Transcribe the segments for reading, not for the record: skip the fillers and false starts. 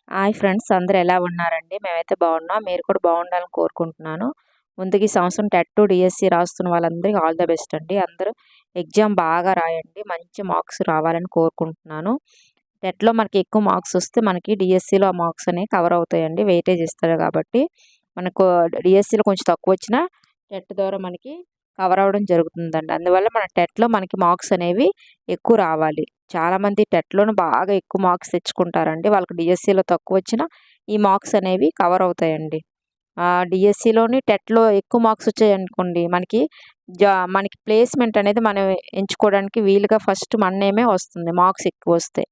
Hi friends, అందరూ ఎలా ఉన్నారండి? మేమైతే బాగున్నాం. మీరు కూడా బాగుండాలని కోరుకుంటున్నాను. ముందుగా ఈ సంవత్సరం టెట్, డిఎస్సి రాస్తున్న వాళ్ళందరికీ ఆల్ ద బెస్ట్ అండి. అందరూ ఎగ్జామ్ బాగా రాయండి. మంచి మార్క్స్ రావాలని కోరుకుంటున్నాను. టెట్‌లో మనకి ఎక్కువ మార్క్స్ వస్తే మనకి డిఎస్సిలో ఆ మార్క్స్ అనేవి కవర్ అవుతాయండి. వెయిటేజ్ ఇస్తారు కాబట్టి మనకు డిఎస్సిలో కొంచెం తక్కువ వచ్చినా టెట్ ద్వారా మనకి కవర్ అవ్వడం జరుగుతుందండి. అందువల్ల మన టెట్‌లో మనకి మార్క్స్ అనేవి ఎక్కువ రావాలి. చాలామంది టెట్‌లోనే బాగా ఎక్కువ మార్క్స్ తెచ్చుకుంటారండి. వాళ్ళకి డిఎస్సిలో తక్కువ వచ్చినా ఈ మార్క్స్ అనేవి కవర్ అవుతాయండి. డిఎస్సిలోని టెట్‌లో ఎక్కువ మార్క్స్ వచ్చాయనుకోండి మనకి ప్లేస్‌మెంట్ అనేది మనం ఎంచుకోవడానికి వీలుగా ఫస్ట్ మన నేమే వస్తుంది మార్క్స్ ఎక్కువ వస్తే.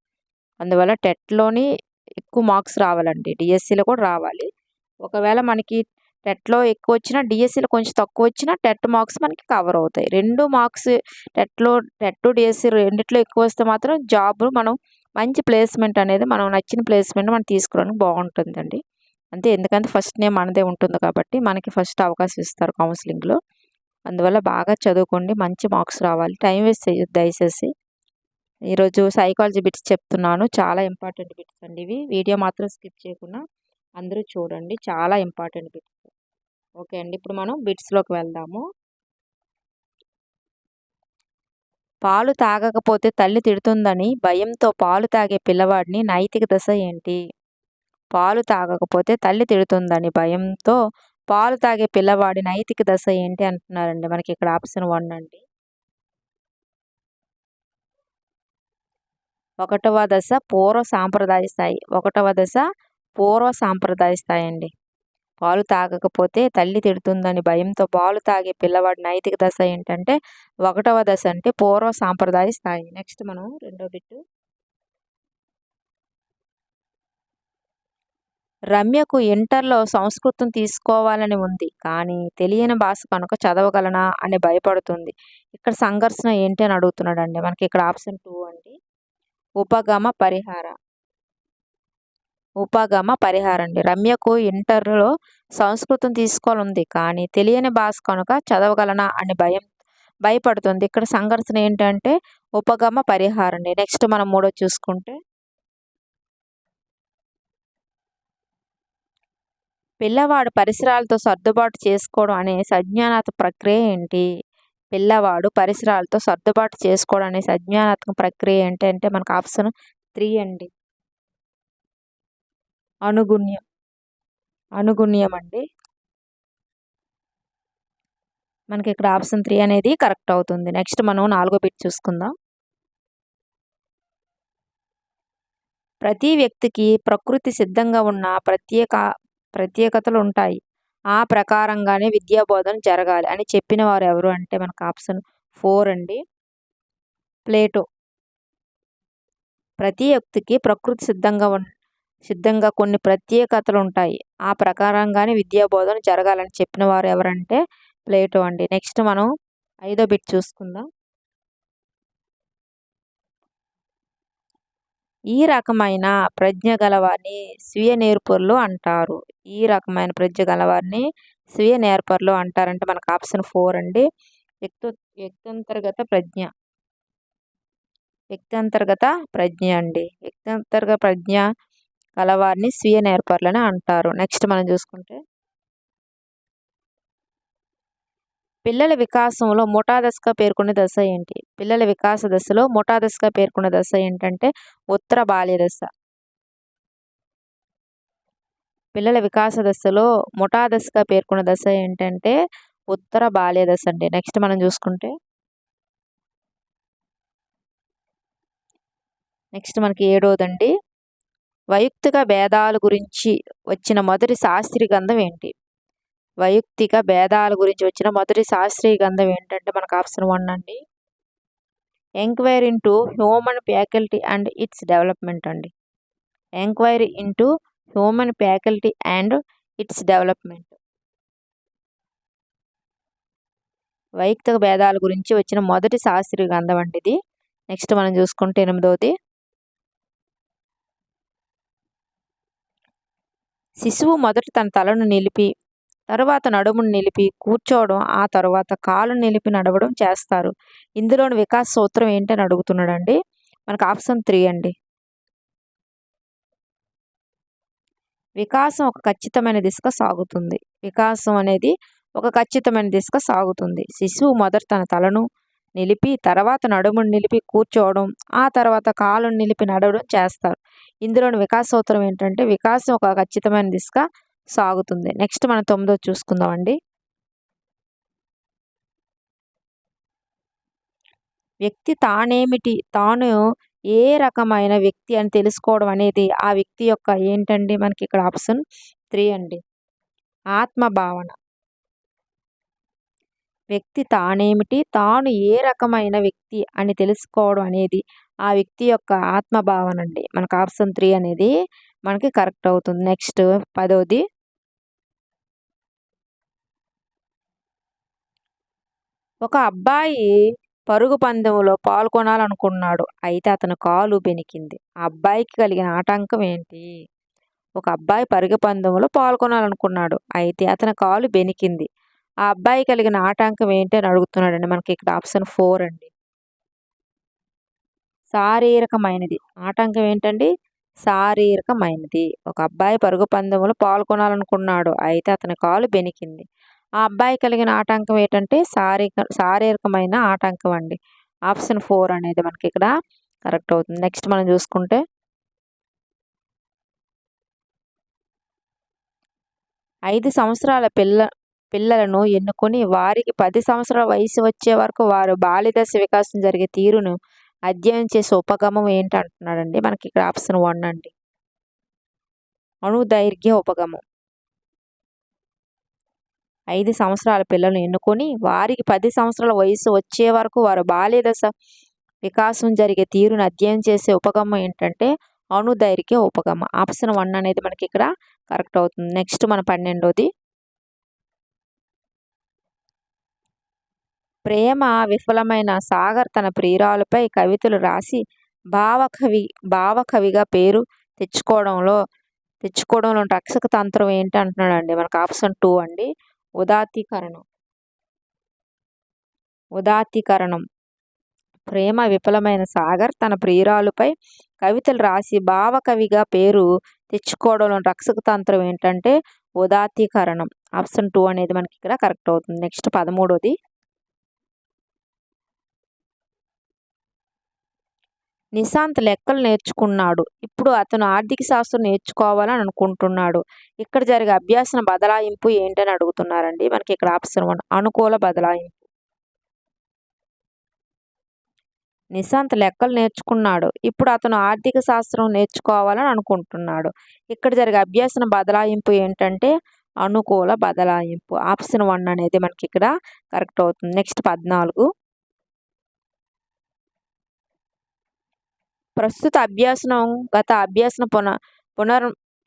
అందువల్ల టెట్‌లోని ఎక్కువ మార్క్స్ రావాలండి. డిఎస్సిలో కూడా రావాలి. ఒకవేళ మనకి టెట్‌లో ఎక్కువొచ్చినా, డిఎస్సిలో కొంచెం తక్కువొచ్చినా టెట్ మార్క్స్ మనకి కవర్ అవుతాయి. 2 మార్క్స్ టెట్, డిఎస్సి రెండిట్లో ఎక్కువొస్తే మాత్రం మనం మంచి ప్లేస్‌మెంట్ అనేది మనం నచ్చిన ప్లేస్‌మెంట్ మనం తీసుకోవడానికి బాగుంటుందండి. అంతే, ఎందుకంటే ఫస్ట్ నేమ్ మనదే ఉంటుంది కాబట్టి మనకి ఫస్ట్ అవకాశం ఇస్తారు కౌన్సెలింగ్‌లో. అందువల్ల బాగా చదువుకోండి. మంచి మార్క్స్ రావాలి. టైం వేస్ట్ చేయొద్దు దయచేసి. ఈరోజు సైకాలజీ బిట్స్ చెప్తున్నాను. చాలా ఇంపార్టెంట్ బిట్స్ అండి ఇవి. వీడియో మాత్రం స్కిప్ చేయకుండా అందరూ చూడండి. చాలా ఇంపార్టెంట్ బిట్స్. ఓకే అండి. ఇప్పుడు మనం బిట్స్‌లోకి వెళ్దాము. పాలు తాగకపోతే తల్లి తిడుతుందని భయంతో పాలు తాగే పిల్లవాడిని నైతిక దశ ఏంటి? పాలు తాగకపోతే తల్లి తిడుతుందని భయంతో పాలు తాగే పిల్లవాడి నైతిక దశ ఏంటి అంటున్నారండి. మనకి ఇక్కడ ఆప్షన్ 1 అండి. 1వ దశ పూర్వ సాంప్రదాయ స్థాయి. 1వ దశ పూర్వ సాంప్రదాయ స్థాయి అండి. పాలు తాగకపోతే తల్లి తిడుతుందని భయంతో పాలు తాగే పిల్లవాడి నైతిక దశ ఏంటంటే 1వ దశ అంటే పూర్వ సాంప్రదాయ స్థాయి. నెక్స్ట్ మనం రెండో బిట్టు. రమ్యకు ఇంటర్‌లో సంస్కృతం తీసుకోవాలని ఉంది. కానీ తెలియని భాష కనుక చదవగలనా అని భయపడుతుంది. ఇక్కడ సంఘర్షణ ఏంటి అని అడుగుతున్నాడండి. మనకి ఇక్కడ ఆప్షన్ 2 అండి. ఉపగమ పరిహార. ఉపగమ పరిహారం అండి. రమ్యకు ఇంటర్‌లో సంస్కృతం తీసుకోవాలనుంది. కానీ తెలియని భాష కనుక చదవగలనా అని భయపడుతుంది. ఇక్కడ సంఘర్షణ ఏంటంటే ఉపగమ పరిహారం అండి. నెక్స్ట్ మనం మూడోది చూసుకుంటే, పిల్లవాడు పరిసరాలతో సర్దుబాటు చేసుకోవడం అనే సంజ్ఞానాత్మక ప్రక్రియ ఏంటి? పిల్లవాడు పరిసరాలతో సర్దుబాటు చేసుకోవడం అనే సంజ్ఞానాత్మక ప్రక్రియ ఏంటంటే మనకు ఆప్షన్ 3 అండి. అనుగుణ్యం. అనుగుణ్యం అండి. మనకి ఇక్కడ ఆప్షన్ 3 అనేది కరెక్ట్ అవుతుంది. నెక్స్ట్ మనం నాలుగో బిట్ చూసుకుందాం. ప్రతి వ్యక్తికి ప్రకృతి సిద్ధంగా ఉన్న ప్రత్యేకతలు ఉంటాయి. ఆ ప్రకారంగానే విద్యా బోధన జరగాలి అని చెప్పిన వారు ఎవరు అంటే మనకు ఆప్షన్ 4 అండి. ప్లేటో. ప్రతి వ్యక్తికి ప్రకృతి సిద్ధంగా కొన్ని ప్రత్యేకతలు ఉంటాయి. ఆ ప్రకారంగానే విద్యా బోధన జరగాలని చెప్పిన వారు ఎవరంటే ప్లేటో అండి. నెక్స్ట్ మనం ఐదో బిట్ చూసుకుందాం. ఈ రకమైన ప్రజ్ఞ గలవారిని స్వీయ నేర్పరులు అంటారు. ఈ రకమైన ప్రజ్ఞ గలవారిని స్వీయ నేర్పరులు అంటారంటే మనకు ఆప్షన్ 4 అండి. వ్యక్తు వ్యక్తంతర్గత ప్రజ్ఞ. వ్యక్తంతర్గత ప్రజ్ఞ అండి. వ్యక్తంతర్గత ప్రజ్ఞ గలవారిని స్వీయ నేర్పరులని అంటారు. నెక్స్ట్ మనం చూసుకుంటే, పిల్లల వికాసంలో ముఠాదశగా పేర్కొనే దశ ఏంటి? పిల్లల వికాస దశలో ముఠాదశగా పేర్కొనే దశ ఏంటంటే ఉత్తర బాల్య దశ. పిల్లల వికాస దశలో ముఠాదశగా పేర్కొన్న దశ ఏంటంటే ఉత్తర బాల్య దశ అండి. నెక్స్ట్ మనం చూసుకుంటే, నెక్స్ట్ మనకి ఏడోదండి. వైయక్తిక భేదాల గురించి వచ్చిన మొదటి శాస్త్రీయ గ్రంథం ఏంటి? వైయక్తిక భేదాల గురించి వచ్చిన మొదటి శాస్త్రీయ గ్రంథం ఏంటంటే మనకు ఆప్షన్ 1 అండి. Enquiry into human faculty and its development అండి. Enquiry into human faculty and its development. వైయక్తిక భేదాల గురించి వచ్చిన మొదటి శాస్త్రీయ గ్రంథం అండి ఇది. నెక్స్ట్ మనం చూసుకుంటే ఎనిమిదవది. శిశువు మొదట తన తలను నిలిపి, తరువాత నడుమును నిలిపి కూర్చోవడం, ఆ తరువాత కాళ్ళను నిలిపి నడవడం చేస్తారు. ఇందులోని వికాస సూత్రం ఏంటని అడుగుతున్నాడండి. మనకు ఆప్షన్ 3 అండి. వికాసం ఒక ఖచ్చితమైన దిశగా సాగుతుంది. వికాసం అనేది ఒక ఖచ్చితమైన దిశగా సాగుతుంది. శిశువు మొదట తన తలను నిలిపి, తర్వాత నడుమును నిలిపి కూర్చోవడం, ఆ తర్వాత కాళ్ళను నిలిపి నడవడం చేస్తారు. ఇందులోని వికాస సూత్రం ఏంటంటే వికాసం ఒక ఖచ్చితమైన దిశగా సాగుతుంది. నెక్స్ట్ మనం 9వ చూసుకుందామండి. వ్యక్తి తానేమిటి, తాను ఏ రకమైన వ్యక్తి అని తెలుసుకోవడం అనేది ఆ వ్యక్తి యొక్క ఏంటండి మనకి ఇక్కడ ఆప్షన్ 3 అండి. ఆత్మభావన. వ్యక్తి తానేమిటి, తాను ఏ రకమైన వ్యక్తి అని తెలుసుకోవడం అనేది ఆ వ్యక్తి యొక్క ఆత్మభావన అండి. మనకు ఆప్షన్ 3 అనేది మనకి కరెక్ట్ అవుతుంది. నెక్స్ట్ 10వది. ఒక అబ్బాయి పరుగు పందెంలో పాల్గొనాలనుకున్నాడు. అయితే అతని కాలు బెణికింది. ఆ అబ్బాయికి కలిగిన ఆటంకం ఏంటి? ఒక అబ్బాయి పరుగు పందెంలో పాల్గొనాలనుకున్నాడు. అయితే అతని కాలు బెణికింది. ఆ అబ్బాయి కలిగిన ఆటంకం ఏంటి అని అడుగుతున్నాడండి. మనకి ఇక్కడ ఆప్షన్ 4 అండి. శారీరకమైనది. ఆటంకం ఏంటండి? శారీరకమైనది. ఒక అబ్బాయి పరుగు పందెంలో పాల్గొనాలనుకున్నాడు. అయితే అతని కాలు బెణికింది. ఆ అబ్బాయి కలిగిన ఆటంకం ఏంటంటే శారీరకమైన ఆటంకం అండి. ఆప్షన్ 4 అనేది మనకి ఇక్కడ కరెక్ట్ అవుతుంది. నెక్స్ట్ మనం చూసుకుంటే 5 సంవత్సరాల పిల్లలను ఎన్నుకొని వారికి 10 సంవత్సరాల వయసు వచ్చే వరకు వారు బాల్యదశ వికాసం జరిగే తీరును అధ్యయనం చేసే ఉపగమం ఏంటంటున్నాడండి. మనకి ఇక్కడ ఆప్షన్ 1 అండి. అణుదైర్ఘ్య ఉపగమం. 5 సంవత్సరాల పిల్లలను ఎన్నుకొని వారికి 10 సంవత్సరాల వయసు వచ్చే వరకు వారు బాల్యదశ వికాసం జరిగే తీరును అధ్యయనం చేసే ఉపగమం ఏంటంటే అణుదైర్ఘ్య ఉపగమం. ఆప్షన్ 1 అనేది మనకి ఇక్కడ కరెక్ట్ అవుతుంది. నెక్స్ట్ మన 12వది. ప్రేమ విఫలమైన సాగర్ తన ప్రియురాలుపై కవితలు రాసి భావకవిగా పేరు తెచ్చుకోవడంలో రక్షక తంత్రం ఏంటి అంటున్నాడండి. మనకు ఆప్షన్ 2 అండి. ఉదాత్తీకరణం. ప్రేమ విఫలమైన సాగర్ తన ప్రియురాలుపై కవితలు రాసి భావకవిగా పేరు తెచ్చుకోవడంలో రక్షక తంత్రం ఏంటంటే ఉదాత్తీకరణం. ఆప్షన్ 2 అనేది మనకి ఇక్కడ కరెక్ట్ అవుతుంది. నెక్స్ట్ 13వది. నిశాంత్ లెక్కలు నేర్చుకున్నాడు. ఇప్పుడు అతను ఆర్థిక శాస్త్రం నేర్చుకోవాలని అనుకుంటున్నాడు. ఇక్కడ జరిగే అభ్యాసన బదలాయింపు ఏంటని అడుగుతున్నారండి. మనకి ఇక్కడ ఆప్షన్ 1 అనుకూల బదలాయింపు. నిశాంత్ లెక్కలు నేర్చుకున్నాడు. ఇప్పుడు అతను ఆర్థిక శాస్త్రం నేర్చుకోవాలని అనుకుంటున్నాడు. ఇక్కడ జరిగే అభ్యాసన బదలాయింపు ఏంటంటే అనుకూల బదలాయింపు. ఆప్షన్ 1 అనేది మనకి ఇక్కడ కరెక్ట్ అవుతుంది. నెక్స్ట్ 14. ప్రస్తుత అభ్యాసనం గత అభ్యాసన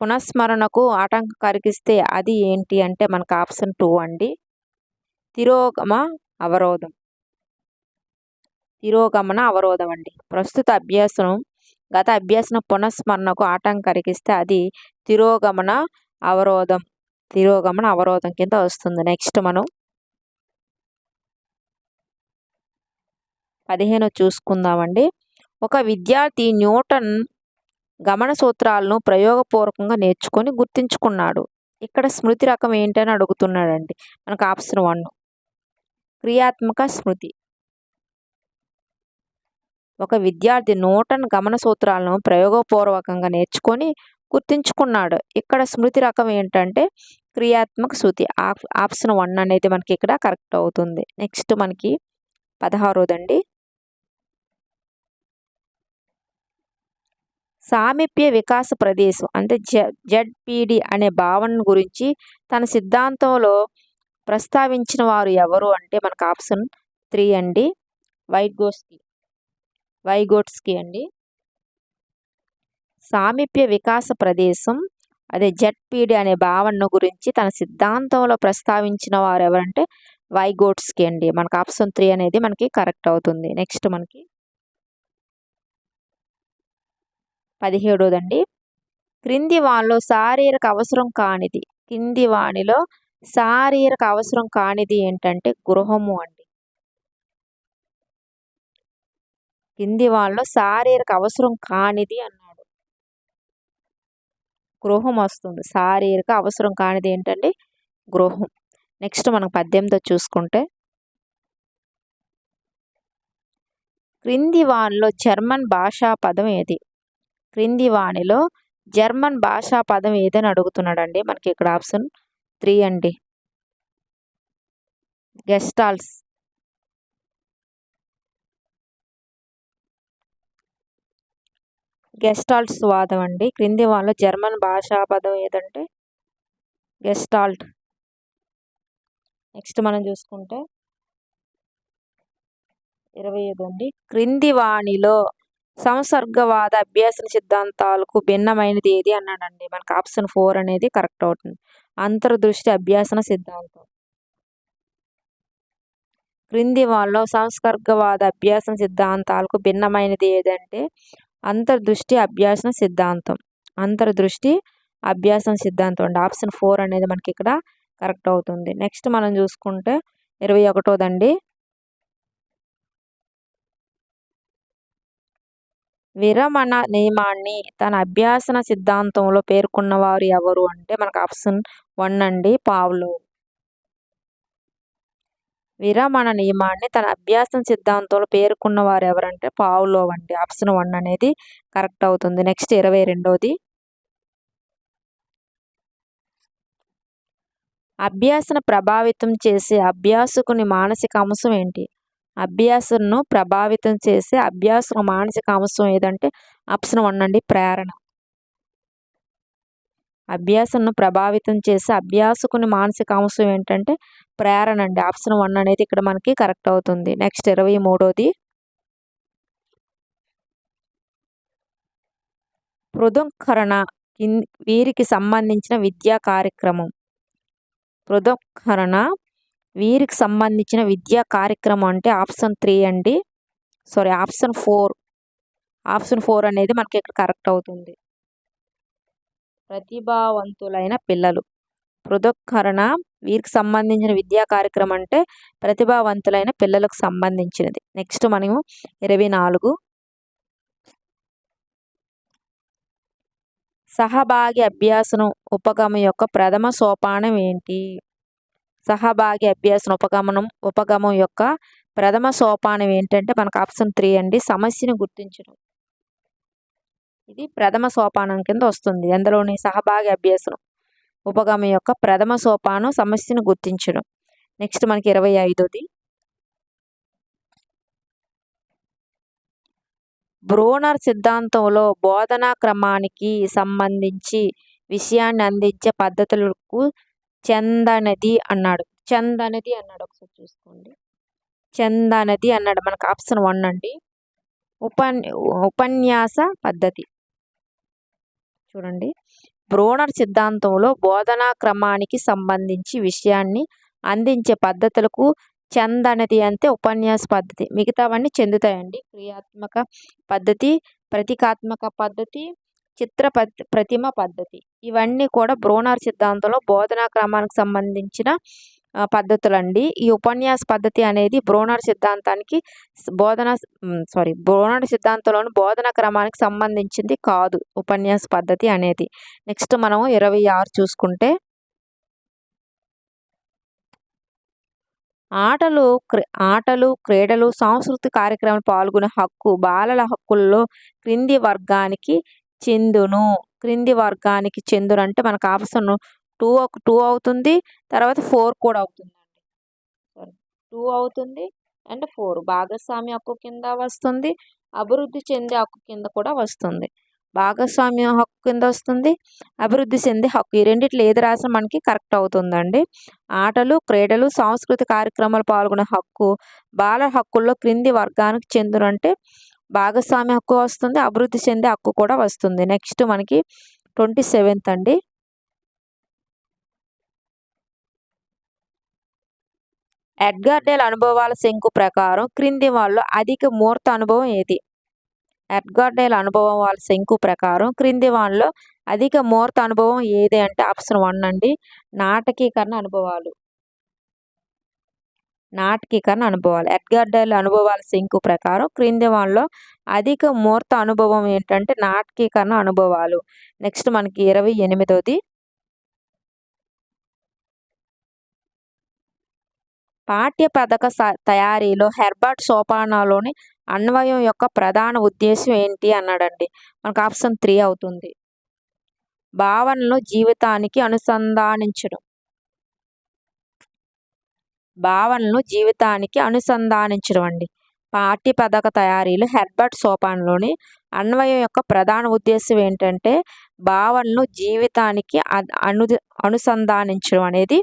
పునఃస్మరణకు ఆటంకం కలిగిస్తే అది ఏంటి అంటే మనకు ఆప్షన్ 2 అండి. తిరోగమన అవరోధం అండి. ప్రస్తుత అభ్యాసనం గత అభ్యాసన పునఃస్మరణకు ఆటంకం కలిగిస్తే అది తిరోగమన అవరోధం కింద వస్తుంది. నెక్స్ట్ మనం 15 చూసుకుందామండి. ఒక విద్యార్థి న్యూటన్ గమన సూత్రాలను ప్రయోగపూర్వకంగా నేర్చుకొని గుర్తుంచుకున్నాడు. ఇక్కడ స్మృతి రకం ఏంటని అడుగుతున్నాడండి. మనకు ఆప్షన్ 1 క్రియాత్మక స్మృతి. ఒక విద్యార్థి న్యూటన్ గమన సూత్రాలను ప్రయోగపూర్వకంగా నేర్చుకొని గుర్తుంచుకున్నాడు. ఇక్కడ స్మృతి రకం ఏంటంటే క్రియాత్మక స్మృతి. ఆప్షన్ 1 అనేది మనకి ఇక్కడ కరెక్ట్ అవుతుంది. నెక్స్ట్ మనకి 16వదండి. సామీప్య వికాస ప్రదేశం అంటే జెడ్పీడి అనే భావన గురించి తన సిద్ధాంతంలో ప్రస్తావించిన వారు ఎవరు అంటే మనకు ఆప్షన్ 3 అండి. వైగోట్స్కీ అండి. సామీప్య వికాస ప్రదేశం అదే జెడ్పీడి అనే భావన గురించి తన సిద్ధాంతంలో ప్రస్తావించిన వారు ఎవరంటే వైగోట్స్కీ అండి. మనకు ఆప్షన్ 3 అనేది మనకి కరెక్ట్ అవుతుంది. నెక్స్ట్ మనకి 17వదండి. క్రింది వానిలో శారీరక అవసరం కానిది ఏంటంటే గృహము అండి. కింది వానిలో శారీరక అవసరం కానిది అన్నాడు. గృహం వస్తుంది. శారీరక అవసరం కానిది ఏంటండి? గృహం. నెక్స్ట్ మనం 18తో చూసుకుంటే, క్రింది వానిలో జర్మన్ భాషా పదం ఏది? క్రింది వానిలో జర్మన్ భాషా పదం ఏదని అడుగుతున్నాడండి. మనకి ఇక్కడ ఆప్షన్ 3 అండి. గెస్టాల్ట్స్. గెస్టాల్ట్స్ వాదం అండి. క్రింది వానిలో జర్మన్ భాషా పదం ఏదంటే గెస్టాల్ట్. నెక్స్ట్ మనం చూసుకుంటే 25 అండి. క్రింది వానిలో సంసర్గవాద అభ్యాసన సిద్ధాంతాలకు భిన్నమైనది ఏది అన్నాడండి. మనకు ఆప్షన్ 4 అనేది కరెక్ట్ అవుతుంది. అంతర్దృష్టి అభ్యాసన సిద్ధాంతం. క్రింది వానిలో సంసర్గవాద అభ్యాసన సిద్ధాంతాలకు భిన్నమైనది ఏదంటే అంతర్దృష్టి అభ్యాసన సిద్ధాంతం. అంతర్దృష్టి అభ్యాసన సిద్ధాంతం అండి. ఆప్షన్ 4 అనేది మనకి ఇక్కడ కరెక్ట్ అవుతుంది. నెక్స్ట్ మనం చూసుకుంటే 21దండి. విరమణ నియమాన్ని తన అభ్యాసన సిద్ధాంతంలో పేర్కొన్నవారు ఎవరు అంటే మనకు ఆప్షన్ 1 అండి, పావ్లోవ్. విరమణ నియమాన్ని తన అభ్యాసన సిద్ధాంతంలో పేర్కొన్నవారు ఎవరంటే పావ్లోవ్ అండి. ఆప్షన్ 1 అనేది కరెక్ట్ అవుతుంది. నెక్స్ట్ 22ది. అభ్యాసన ప్రభావితం చేసే అభ్యాసకుని మానసిక అంశం ఏంటి? అభ్యాసనను ప్రభావితం చేసే అభ్యాసకు మానసిక అంశం ఏదంటే ఆప్షన్ 1 అండి, ప్రేరణ. అభ్యాసనను ప్రభావితం చేసే అభ్యాసకుని మానసిక అంశం ఏంటంటే ప్రేరణ అండి. ఆప్షన్ 1 అనేది ఇక్కడ మనకి కరెక్ట్ అవుతుంది. నెక్స్ట్ 23ది. పృథుంకరణ వీరికి సంబంధించిన విద్యా కార్యక్రమం. పృథుంకరణ వీరికి సంబంధించిన విద్యా కార్యక్రమం అంటే ఆప్షన్ 3 అండి. Sorry, option 4. ఆప్షన్ 4 అనేది మనకి ఇక్కడ కరెక్ట్ అవుతుంది. ప్రతిభావంతులైన పిల్లలు. పృథుంకరణ వీరికి సంబంధించిన విద్యా కార్యక్రమం అంటే ప్రతిభావంతులైన పిల్లలకు సంబంధించినది. నెక్స్ట్ మనము 24. సహభాగి అభ్యాసనం ఉపగమం యొక్క ప్రథమ సోపానం ఏంటి? సహభాగి అభ్యాసన ఉపగమం యొక్క ప్రథమ సోపానం ఏంటంటే మనకు ఆప్షన్ 3 అండి, సమస్యను గుర్తించడం. ఇది ప్రథమ సోపానం కింద వస్తుంది. అందులోని సహభాగి అభ్యాసనం ఉపగమం యొక్క ప్రథమ సోపానం సమస్యను గుర్తించడం. నెక్స్ట్ మనకి 25ది. బ్రోనర్ సిద్ధాంతంలో బోధనా క్రమానికి సంబంధించి విషయాన్ని అందించే పద్ధతులకు చెందనది అన్నాడు. చెందనది అన్నాడు. ఒకసారి చూసుకోండి. చెందనది అన్నాడు. మనకు ఆప్షన్ 1 అండి, ఉపన్యాస పద్ధతి. చూడండి, బ్రోనర్ సిద్ధాంతంలో బోధనా క్రమానికి సంబంధించి విషయాన్ని అందించే పద్ధతులకు చెందనది అంటే ఉపన్యాస పద్ధతి. మిగతావన్నీ చెందుతాయండి. క్రియాత్మక పద్ధతి, ప్రతీకాత్మక పద్ధతి, ప్రతిమ పద్ధతి, ఇవన్నీ కూడా బ్రోనర్ సిద్ధాంతంలో బోధనా క్రమానికి సంబంధించిన పద్ధతులండి. ఈ ఉపన్యాస పద్ధతి అనేది బ్రోనర్ సిద్ధాంతానికి బ్రోనర్ సిద్ధాంతంలోని బోధనా క్రమానికి సంబంధించింది కాదు ఉపన్యాస పద్ధతి అనేది. నెక్స్ట్ మనం 26 చూసుకుంటే, ఆటలు, క్రీడలు, సాంస్కృతిక కార్యక్రమాలు పాల్గొనే హక్కు బాలల హక్కుల్లో క్రింది వర్గానికి చెందును. క్రింది వర్గానికి చెందును అంటే మనకు ఆప్షన్ 2 అవుతుంది. తర్వాత 4 కూడా అవుతుందండి. 2 అవుతుంది అండ్ 4 భాగస్వామ్య హక్కు కింద వస్తుంది, అభివృద్ధి చెందే హక్కు కింద కూడా వస్తుంది. భాగస్వామ్య హక్కు కింద వస్తుంది, అభివృద్ధి చెందే హక్కు. ఈ రెండిట్లో ఏది రాసినా మనకి కరెక్ట్ అవుతుందండి. ఆటలు, క్రీడలు, సాంస్కృతిక కార్యక్రమాలు పాల్గొనే హక్కు బాల హక్కుల్లో క్రింది వర్గానికి చెందును అంటే భాగస్వామ్య హక్కు వస్తుంది, అభివృద్ధి చెందే హక్కు కూడా వస్తుంది. నెక్స్ట్ మనకి 27th అండి. ఎడ్గర్ డేల్ అనుభవాల శంకు ప్రకారం క్రింది వాళ్ళలో అధిక మూర్త అనుభవం ఏది? ఎడ్గర్ డేల్ అనుభవాల శంకు ప్రకారం క్రింది వాళ్ళలో అధిక మూర్త అనుభవం ఏది అంటే ఆప్షన్ 1 అండి, నాటకీకరణ అనుభవాలు. నాటకీకరణ అనుభవాలు. ఎడ్గార్ డైల్ అనుభవాల సింకు ప్రకారం క్రింది వానిలో అధిక మూర్త అనుభవం ఏంటంటే నాటకీకరణ అనుభవాలు. నెక్స్ట్ మనకి 28ది పాఠ్య పథక తయారీలో హెర్బర్ట్ సోపానాలోని అన్వయం యొక్క ప్రధాన ఉద్దేశం ఏంటి అన్నాడండి. మనకు ఆప్షన్ 3 అవుతుంది. భావనలు జీవితానికి అనుసంధానించడం. అండి. పాఠ్య పథక తయారీలో హెర్బర్ట్ సోపానంలోని అన్వయం యొక్క ప్రధాన ఉద్దేశం ఏంటంటే భావనలు జీవితానికి అనుసంధానించడం అనేది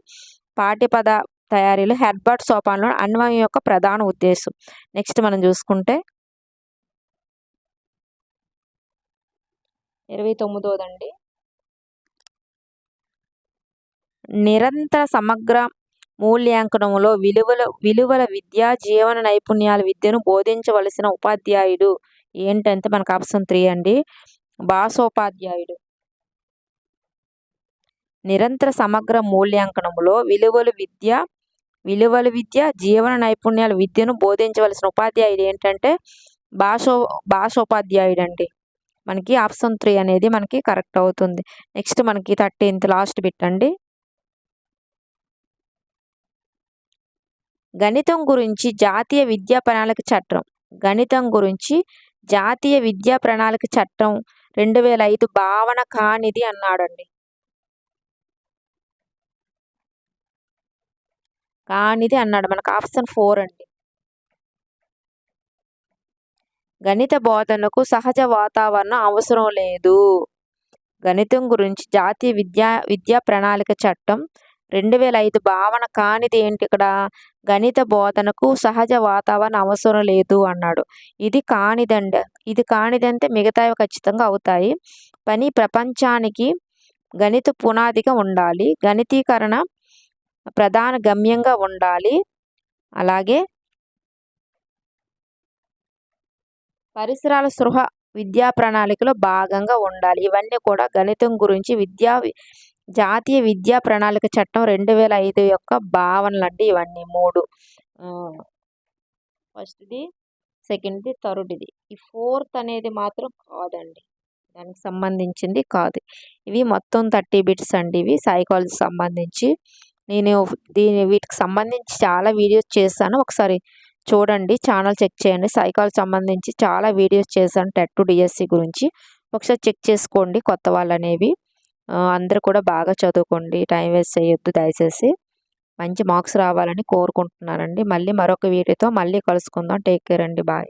పాఠ్యపద తయారీలో హెర్బర్ట్ సోపానంలో అన్వయం యొక్క ప్రధాన ఉద్దేశం. నెక్స్ట్ మనం చూసుకుంటే 29దండి. నిరంతర సమగ్ర మూల్యాంకనంలో విలువల విద్య, జీవన నైపుణ్యాల విద్యను బోధించవలసిన ఉపాధ్యాయుడు ఏంటంటే మనకు ఆప్షన్ 3 అండి. భాషోపాధ్యాయుడు. నిరంతర సమగ్ర మూల్యాంకనంలో విలువల విద్య, జీవన నైపుణ్యాల విద్యను బోధించవలసిన ఉపాధ్యాయుడు ఏంటంటే భాషోపాధ్యాయుడు అండి. మనకి ఆప్షన్ 3 అనేది మనకి కరెక్ట్ అవుతుంది. నెక్స్ట్ మనకి 13th లాస్ట్ బిట్ అండి. గణితం గురించి జాతీయ విద్యా ప్రణాళిక చట్టం. 2005 భావన కానిది అన్నాడండి. మనకు ఆప్షన్ 4 అండి. గణిత బోధనకు సహజ వాతావరణం అవసరం లేదు. గణితం గురించి జాతీయ విద్యా ప్రణాళిక చట్టం 2005 భావన కానిది ఏంటి ఇక్కడ? గణిత బోధనకు సహజ వాతావరణం అవసరం లేదు అన్నాడు. ఇది కానిదంటే మిగతావి ఖచ్చితంగా అవుతాయి. పని ప్రపంచానికి గణిత పునాదిగా ఉండాలి. గణితీకరణ ప్రధాన గమ్యంగా ఉండాలి. అలాగే పరిసరాల స్పృహ విద్యా ప్రణాళికలో భాగంగా ఉండాలి. ఇవన్నీ కూడా గణితం గురించి జాతీయ విద్యా ప్రణాళిక చట్టం 2005 యొక్క భావనలండి. ఇవన్నీ 3. ఫస్ట్ది, సెకండ్ది, థర్డ్ది. ఈ 4th అనేది మాత్రం కాదండి. దానికి సంబంధించింది కాదు. ఇవి మొత్తం 30 బిట్స్ అండి. ఇవి సైకాలజీ సంబంధించి. నేను వీటికి సంబంధించి చాలా వీడియోస్ చేశాను. ఒకసారి చూడండి, ఛానల్ చెక్ చేయండి. సైకాలజీ సంబంధించి చాలా వీడియోస్ చేశాను టెట్ డిఎస్సి గురించి. ఒకసారి చెక్ చేసుకోండి కొత్త వాళ్ళనేవి. అందరూ కూడా బాగా చదువుకోండి. టైం వేస్ట్ చేయొద్దు దయచేసి. మంచి మార్క్స్ రావాలని కోరుకుంటున్నానండి. మళ్ళీ మరొక వీడియోతో మళ్ళీ కలుసుకుందాం. టేక్ కేర్ అండి. బాయ్.